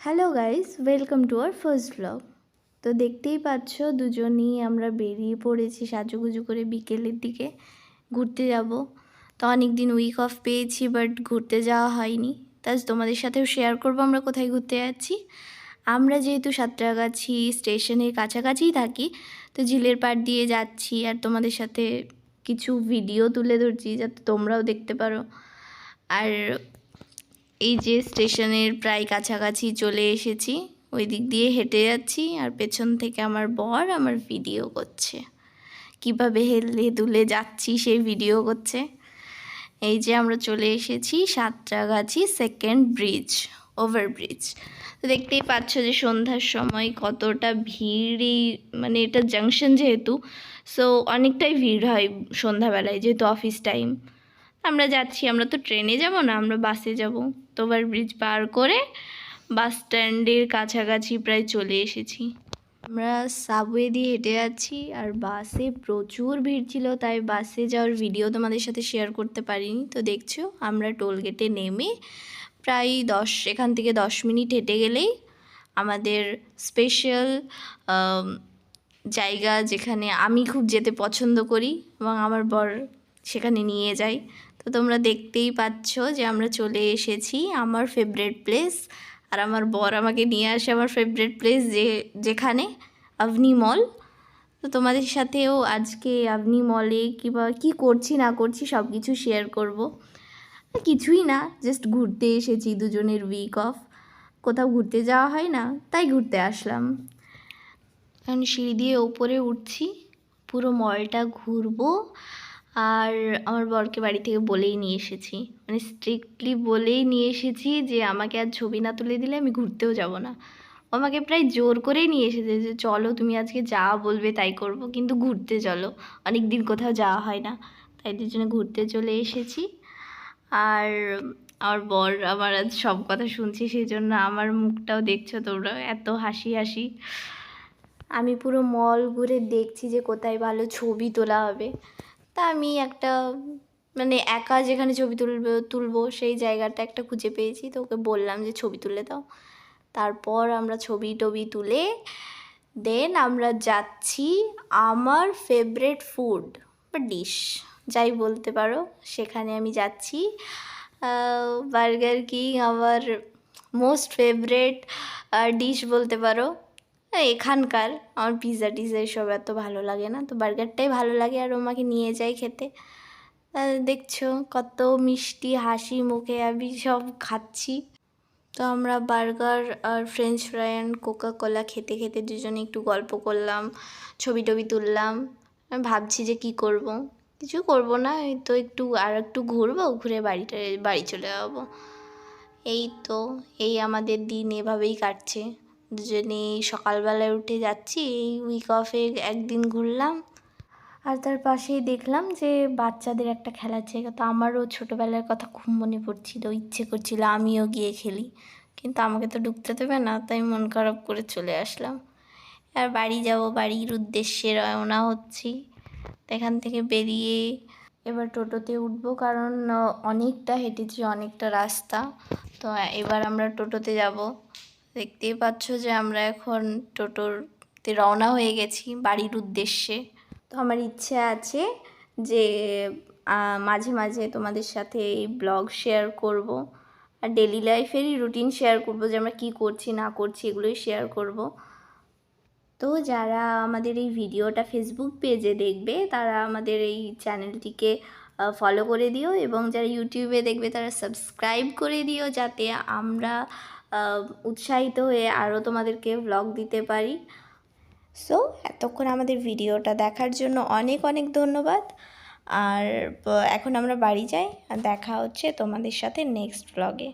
Hello guys, welcome to our first blog. তো দেখতেই পাচ্ছ দুজনেই আমরা বেরিয়ে পড়েছি সাজুগুজু করে বিকেলের দিকে ঘুরতে যাব। তো অনেক দিন উইক অফ পেয়েছি, বাট ঘুরতে যাওয়া হয়নি। তাই তোমাদের সাথেও শেয়ার করবো আমরা কোথায় ঘুরতে যাচ্ছি। আমরা যেহেতু সাঁতরাগাছি স্টেশনের কাছাকাছিই থাকি, তো ঝিলের পাড় দিয়ে যাচ্ছি আর তোমাদের সাথে কিছু ভিডিও তুলে ধরছি যাতে তোমরাও দেখতে পারো। আর এই যে স্টেশনের প্রায় কাছাকাছি চলে এসেছি, ওই দিক দিয়ে হেঁটে যাচ্ছি আর পেছন থেকে আমার বর আমার ভিডিও করছে, কীভাবে হেলে দুলে যাচ্ছি সেই ভিডিও করছে। এই যে আমরা চলে এসেছি সাঁতরাগাছি সেকেন্ড ব্রিজ, ওভারব্রিজ। তো দেখতেই পাচ্ছ যে সন্ধ্যার সময় কতটা ভিড়ই, মানে এটা জাংশন যেহেতু, সো অনেকটাই ভিড় হয় সন্ধ্যাবেলায় যেহেতু অফিস টাইম। আমরা যাচ্ছি, আমরা তো ট্রেনে যাব না, আমরা বাসে যাব। তো ওভারব্রিজ পার করে বাস স্ট্যান্ডের কাছাকাছি প্রায় চলে এসেছি। আমরা সাবওয়ে দিয়ে হেঁটে যাচ্ছি আর বাসে প্রচুর ভিড় ছিল, তাই বাসে যাওয়ার ভিডিও তোমাদের সাথে শেয়ার করতে পারিনি। তো দেখছো আমরা টোল গেটে নেমে প্রায় এখান থেকে 10 মিনিট হেঁটে গেলেই আমাদের স্পেশাল জায়গা, যেখানে আমি খুব যেতে পছন্দ করি এবং আমার বর সেখানে নিয়ে যায়। তো তোমরা দেখতেই পাচ্ছ যে আমরা চলে এসেছি আমার ফেভারিট প্লেস, আর আমার বর আমাকে নিয়ে আসে আমার ফেভারিট প্লেস যেখানে আভনি মল। তো তোমাদের সাথেও আজকে আভনি মলে কী করছি না করছি সব কিছু শেয়ার করব। কিছুই না, জাস্ট ঘুরতে এসেছি, দুজনের উইক অফ, কোথাও ঘুরতে যাওয়া হয় না তাই ঘুরতে আসলাম। এখন সিঁড়ি দিয়ে ওপরে উঠছি, পুরো মলটা ঘুরবো। আর আমার বরকে বাড়ি থেকে বলেই নিয়ে এসেছি, মানে স্ট্রিক্টলি বলেই নিয়ে এসেছি যে আমাকে আর ছবি না তুলে দিলে আমি ঘুরতেও যাব না। ও আমাকে প্রায় জোর করেই নিয়ে এসেছে যে চলো তুমি আজকে যা বলবে তাই করব, কিন্তু ঘুরতে চলো, অনেক দিন কোথাও যাওয়া হয় না, তাই দুজনে ঘুরতে চলে এসেছি। আর আমার বর আমার আজ সব কথা শুনছি, সেই জন্য আমার মুখটাও দেখছো তোমরা, এত হাসি হাসি। আমি পুরো মল ঘুরে দেখছি যে কোথায় ভালো ছবি তোলা হবে। তা আমি একটা, মানে একা যেখানে ছবি তুলবো সেই জায়গাটা একটা খুঁজে পেয়েছি, তো ওকে বললাম যে ছবি তুলে দাও। তারপর আমরা ছবি টবি তুলে দেন আমরা যাচ্ছি আমার ফেভারিট ফুড বা ডিশ যাই বলতে পারো, সেখানে আমি যাচ্ছি। বার্গার কিং আমার মোস্ট ফেভারিট ডিশ বলতে পারো এখানকার। আমার পিৎজা টিজা এসব এত ভালো লাগে না, তো বার্গারটাই ভালো লাগে আর আমাকে নিয়ে যায় খেতে। দেখছো কত মিষ্টি হাসি মুখে আমি সব খাচ্ছি। তো আমরা বার্গার আর french fry and Coca Cola খেতে খেতে দুজনে একটু গল্প করলাম, ছবি টবি তুললাম। আমি ভাবছি যে কি করব, কিছু করব না, এই তো একটু ঘুরবো, ঘুরে বাড়ি চলে যাবো। এই আমাদের দিন এভাবেই কাটছে। দুজনেই সকালবেলায় উঠে যাচ্ছি, এই উইক অফে একদিন ঘুরলাম। আর তার পাশেই দেখলাম যে বাচ্চাদের একটা খেলার জায়গা, তো আমারও ছোটোবেলার কথা খুব মনে পড়ছিল, ইচ্ছে করছিল আমিও গিয়ে খেলি, কিন্তু আমাকে তো ঢুকতে দেবে না, তাই মন খারাপ করে চলে আসলাম। আর বাড়ি যাব, বাড়ির উদ্দেশ্যে রওনা হচ্ছি। এখান থেকে বেরিয়ে এবার টোটোতে উঠবো, কারণ অনেকটা হেঁটেছি, অনেকটা রাস্তা। তো এবার আমরা টোটোতে যাব। দেখতেই পাচ্ছ যে আমরা এখন টোটোতে রওনা হয়ে গেছি বাড়ির উদ্দেশ্যে। তো আমার ইচ্ছে আছে যে মাঝে মাঝে তোমাদের সাথে এই ব্লগ শেয়ার করব, আর ডেলি লাইফেরই রুটিন শেয়ার করব, যে আমরা কী করছি না করছি এগুলোই শেয়ার করব। তো যারা আমাদের এই ভিডিওটা ফেসবুক পেজে দেখবে তারা আমাদের এই চ্যানেলটিকে ফলো করে দিও, এবং যারা ইউটিউবে দেখবে তারা সাবস্ক্রাইব করে দিও, যাতে আমরা উৎসাহিত হয়ে আরও তোমাদেরকে ব্লগ দিতে পারি। সো এতক্ষণ আমাদের ভিডিওটা দেখার জন্য অনেক অনেক ধন্যবাদ। আর এখন আমরা বাড়ি যাই, আর দেখা হচ্ছে তোমাদের সাথে নেক্সট ব্লগে।